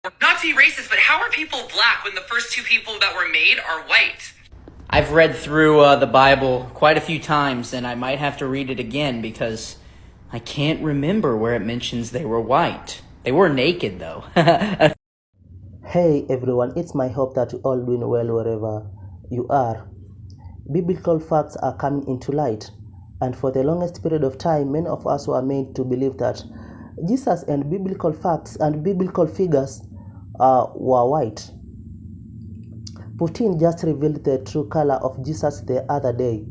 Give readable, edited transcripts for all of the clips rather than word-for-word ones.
Not to be racist, but how are people black when the first two people that were made are white? I've read through the Bible quite a few times, and I might have to read it again because I can't remember where it mentions they were white. They were naked, though. Hey everyone, it's my hope that you all doing well wherever you are. Biblical facts are coming into light, and for the longest period of time, many of us were made to believe that Jesus and biblical facts and biblical figures were white. Putin just revealed the true color of Jesus the other day.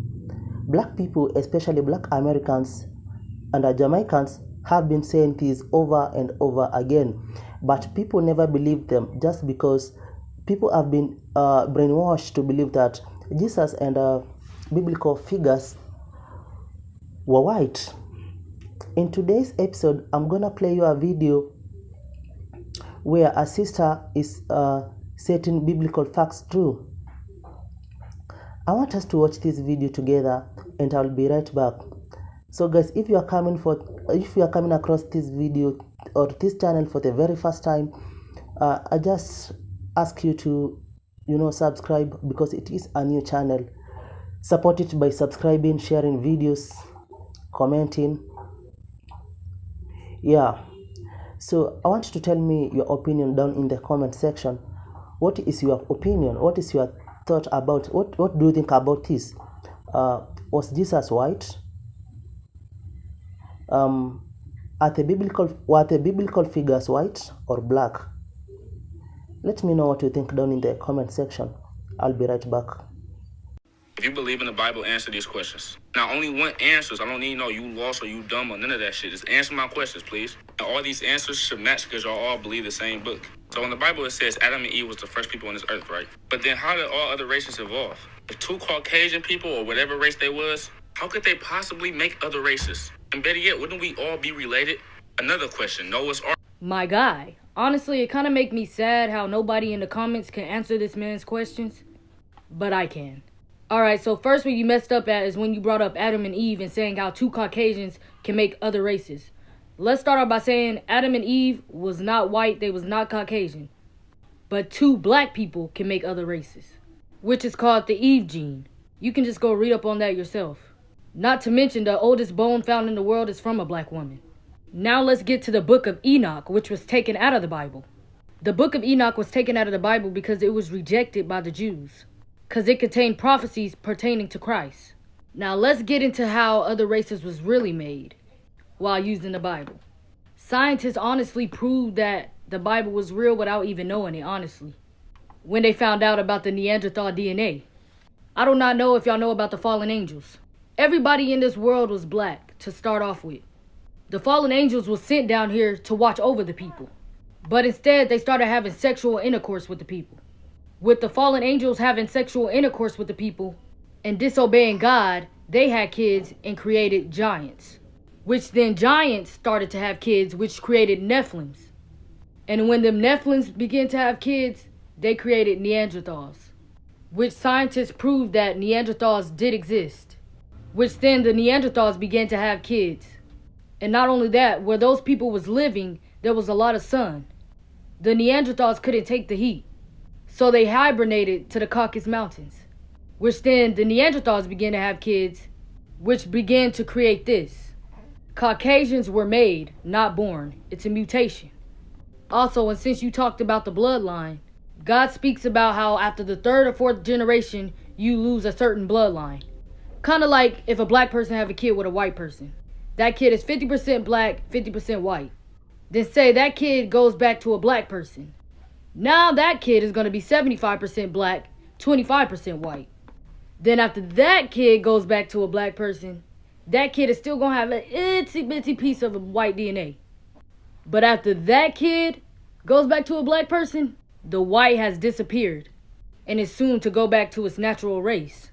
Black people, especially Black Americans and Jamaicans, have been saying this over and over again, but people never believe them just because people have been brainwashed to believe that Jesus and biblical figures were white. In today's episode, I'm gonna play you a video where a sister is setting biblical facts true. I want us to watch this video together, and I'll be right back. So guys, if you are coming across this video or this channel for the very first time, I just ask you to subscribe, because it is a new channel. Support it by subscribing, sharing videos, commenting. So I want you to tell me your opinion down in the comment section. What is your opinion? What is your thought about what do you think about this? Was Jesus white? Were the biblical figures white or black? Let me know what you think down in the comment section. I'll be right back. If you believe in the Bible, answer these questions. Now, only one answers. I don't need no you lost or you dumb or none of that shit. Just answer my questions, please. And all these answers should match because y'all all believe the same book. So in the Bible, it says Adam and Eve was the first people on this earth, right? But then how did all other races evolve? If two Caucasian people or whatever race they was, how could they possibly make other races? And better yet, wouldn't we all be related? Another question, Noah's Ark. My guy, honestly, it kind of make me sad how nobody in the comments can answer this man's questions, but I can. Alright, so first what you messed up at is when you brought up Adam and Eve and saying how two Caucasians can make other races. Let's start off by saying Adam and Eve was not white, they was not Caucasian. But two black people can make other races, which is called the Eve gene. You can just go read up on that yourself. Not to mention the oldest bone found in the world is from a black woman. Now let's get to the book of Enoch, which was taken out of the Bible. The book of Enoch was taken out of the Bible because it was rejected by the Jews, because it contained prophecies pertaining to Christ. Now let's get into how other races was really made while using the Bible. Scientists honestly proved that the Bible was real without even knowing it, honestly, when they found out about the Neanderthal DNA. I do not know if y'all know about the fallen angels. Everybody in this world was black to start off with. The fallen angels was sent down here to watch over the people, but instead they started having sexual intercourse with the people. With the fallen angels having sexual intercourse with the people and disobeying God, they had kids and created giants, which then giants started to have kids, which created Nephilims. And when them Nephilims began to have kids, they created Neanderthals, which scientists proved that Neanderthals did exist, which then the Neanderthals began to have kids. And not only that, where those people was living, there was a lot of sun. The Neanderthals couldn't take the heat, so they hibernated to the Caucasus Mountains, which then the Neanderthals began to have kids, which began to create this. Caucasians were made, not born. It's a mutation. Also, and since you talked about the bloodline, God speaks about how after the third or fourth generation, you lose a certain bloodline. Kind of like if a black person have a kid with a white person. That kid is 50% black, 50% white. Then say that kid goes back to a black person. Now that kid is going to be 75% black, 25% white. Then after that kid goes back to a black person, that kid is still going to have an itsy bitsy piece of a white DNA. But after that kid goes back to a black person, the white has disappeared and is soon to go back to its natural race.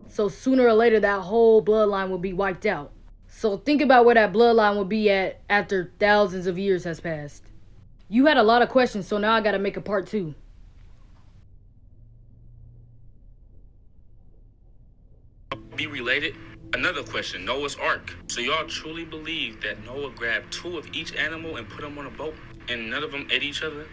So sooner or later that whole bloodline will be wiped out. So think about where that bloodline will be at after thousands of years has passed. You had a lot of questions, so now I gotta make a part 2. Be related? Another question, Noah's Ark. So y'all truly believe that Noah grabbed 2 of each animal and put them on a boat and none of them ate each other?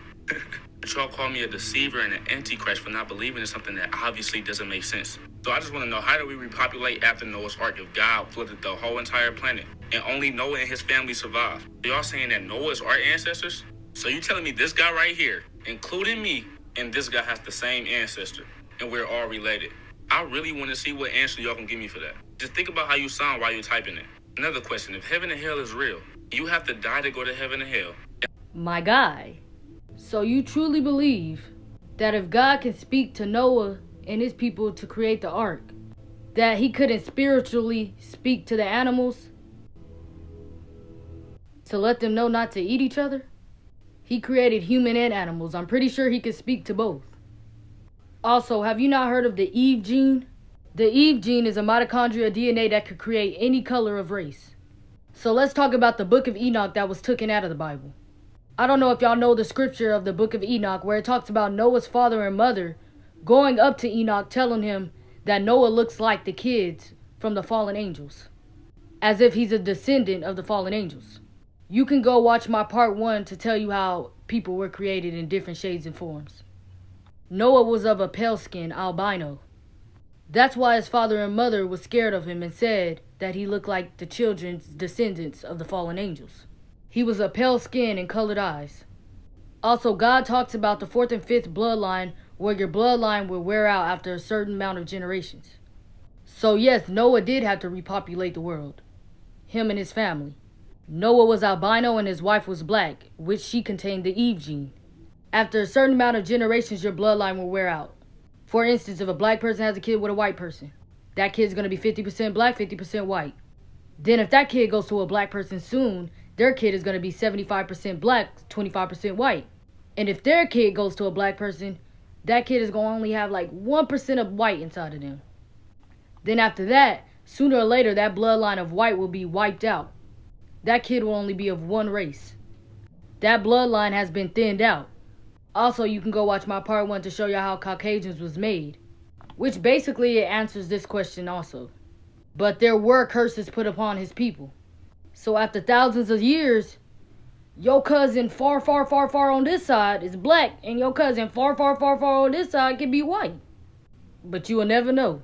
But y'all call me a deceiver and an antichrist for not believing in something that obviously doesn't make sense. So I just want to know, how do we repopulate after Noah's Ark if God flooded the whole entire planet and only Noah and his family survived? Y'all saying that Noah's our ancestors? So you telling me this guy right here, including me, and this guy has the same ancestor and we're all related? I really want to see what answer y'all can give me for that. Just think about how you sound while you're typing it. Another question, if heaven and hell is real, you have to die to go to heaven and hell. My guy, so you truly believe that if God can speak to Noah and his people to create the ark, that he couldn't spiritually speak to the animals to let them know not to eat each other? He created human and animals. I'm pretty sure he could speak to both. Also, have you not heard of the Eve gene? The Eve gene is a mitochondria DNA that could create any color of race. So let's talk about the book of Enoch that was taken out of the Bible. I don't know if y'all know the scripture of the book of Enoch where it talks about Noah's father and mother going up to Enoch telling him that Noah looks like the kids from the fallen angels, as if he's a descendant of the fallen angels. You can go watch my part 1 to tell you how people were created in different shades and forms. Noah was of a pale skin, albino. That's why his father and mother was scared of him and said that he looked like the children's descendants of the fallen angels. He was a pale skin and colored eyes. Also, God talks about the 4th and 5th bloodline, where your bloodline will wear out after a certain amount of generations. So yes, Noah did have to repopulate the world. Him and his family. Noah was albino and his wife was black, which she contained the Eve gene. After a certain amount of generations, your bloodline will wear out. For instance, if a black person has a kid with a white person, that kid's going to be 50% black, 50% white. Then if that kid goes to a black person soon, their kid is going to be 75% black, 25% white. And if their kid goes to a black person, that kid is going to only have like 1% of white inside of them. Then after that, sooner or later, that bloodline of white will be wiped out. That kid will only be of one race. That bloodline has been thinned out. Also, you can go watch my part 1 to show you how Caucasians was made, which basically it answers this question also. But there were curses put upon his people. So after thousands of years, your cousin far, far, far, far on this side is black, and your cousin far, far, far, far on this side can be white. But you will never know.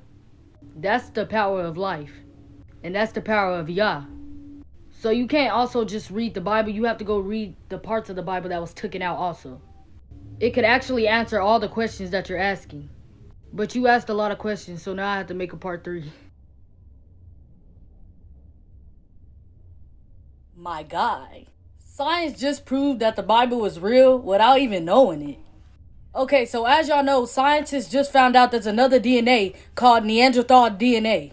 That's the power of life. And that's the power of Yah. So you can't also just read the Bible. You have to go read the parts of the Bible that was taken out also. It could actually answer all the questions that you're asking. But you asked a lot of questions, so now I have to make a part 3. My guy, science just proved that the Bible was real without even knowing it. Okay, so as y'all know, scientists just found out there's another DNA called Neanderthal DNA.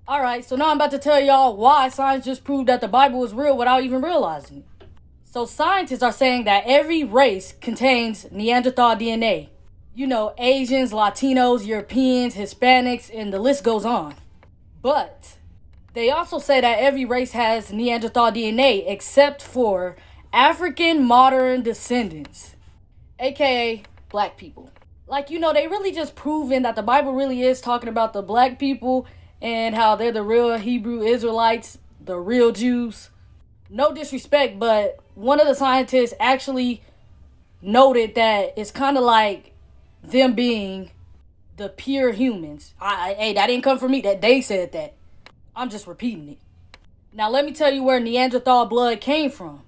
Alright, so now I'm about to tell y'all why science just proved that the Bible was real without even realizing it. So scientists are saying that every race contains Neanderthal DNA. You know, Asians, Latinos, Europeans, Hispanics, and the list goes on. But they also say that every race has Neanderthal DNA except for African modern descendants, aka black people. Like, you know, they really just proven that the Bible really is talking about the black people and how they're the real Hebrew Israelites, the real Jews. No disrespect, but one of the scientists actually noted that it's kind of like them being the pure humans. Hey, that didn't come from me. That they said that. I'm just repeating it. Now let me tell you where Neanderthal blood came from.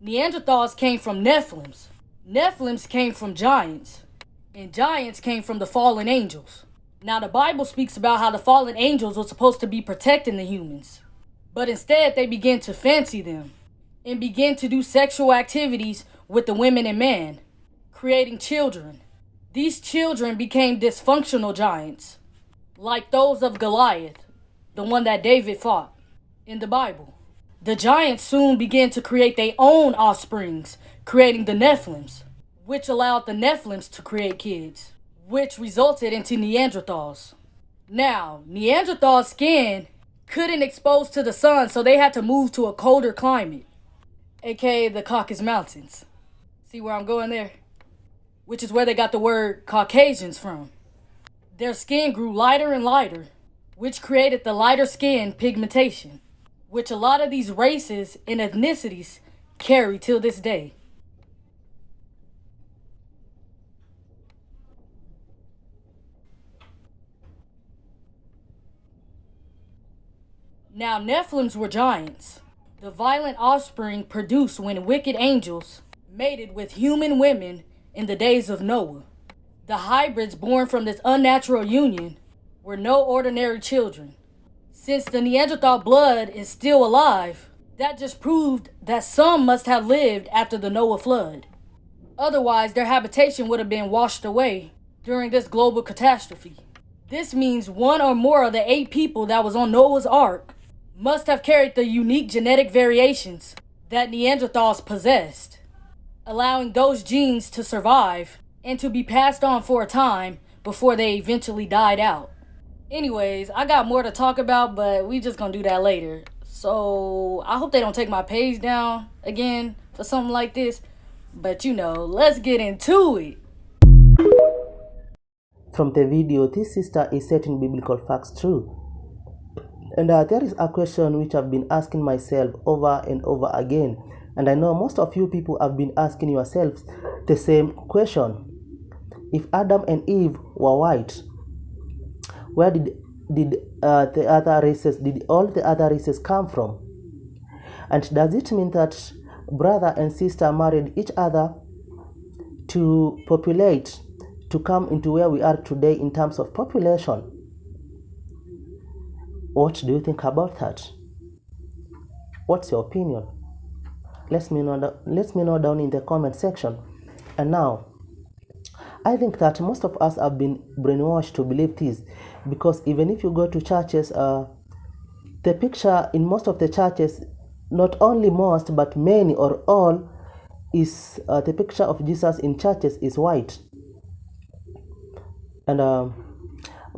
Neanderthals came from Nephilims. Nephilims came from giants. And giants came from the fallen angels. Now the Bible speaks about how the fallen angels were supposed to be protecting the humans. But instead they began to fancy them and began to do sexual activities with the women and men, creating children. These children became dysfunctional giants, like those of Goliath, the one that David fought in the Bible. The giants soon began to create their own offsprings, creating the Nephilims, which allowed the Nephilims to create kids, which resulted into Neanderthals. Now, Neanderthal skin couldn't expose to the sun, so they had to move to a colder climate, aka the Caucasus Mountains. See where I'm going there? Which is where they got the word Caucasians from. Their skin grew lighter and lighter, which created the lighter skin pigmentation, which a lot of these races and ethnicities carry till this day. Now, Nephilims were giants, the violent offspring produced when wicked angels mated with human women in the days of Noah. The hybrids born from this unnatural union were no ordinary children. Since the Neanderthal blood is still alive, that just proved that some must have lived after the Noah flood. Otherwise, their habitation would have been washed away during this global catastrophe. This means one or more of the 8 people that was on Noah's Ark must have carried the unique genetic variations that Neanderthals possessed, allowing those genes to survive and to be passed on for a time before they eventually died out. Anyways, I got more to talk about, but we just gonna do that later. So I hope they don't take my page down again for something like this. But let's get into it. From the video, this sister is setting biblical facts true. And there is a question which I've been asking myself over and over again. And I know most of you people have been asking yourselves the same question. If Adam and Eve were white, where did all the other races come from? And does it mean that brother and sister married each other to populate, to come into where we are today in terms of population? What do you think about that? What's your opinion? Let me know down in the comment section. And now, I think that most of us have been brainwashed to believe this, because even if you go to churches, the picture in most of the churches, not only most but many or all, is the picture of Jesus in churches is white. And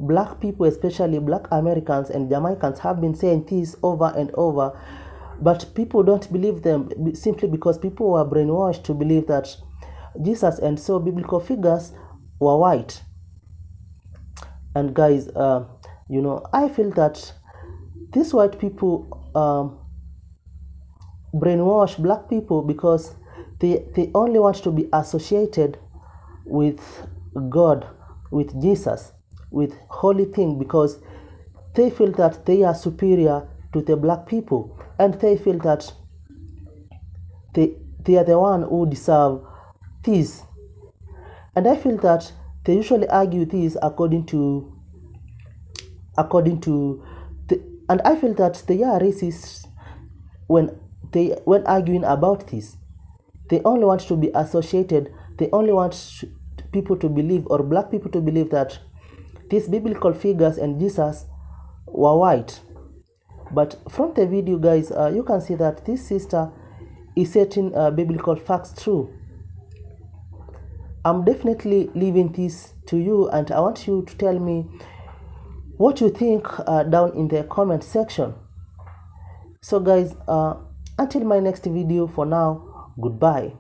black people, especially black Americans and Jamaicans, have been saying this over and over, but people don't believe them simply because people were brainwashed to believe that Jesus and so biblical figures were white. And guys, I feel that these white people brainwash black people because they only want to be associated with God, with Jesus, with holy thing, because they feel that they are superior to the black people, and they feel that they are the one who deserve this. And I feel that they usually argue this according to and I feel that they are racist when arguing about this. They only want to be associated, they only want people to believe, or black people to believe, that these biblical figures and Jesus were white. But from the video, guys, you can see that this sister is setting biblical facts true. I'm definitely leaving this to you, and I want you to tell me what you think down in the comment section. So guys, until my next video, for now, goodbye.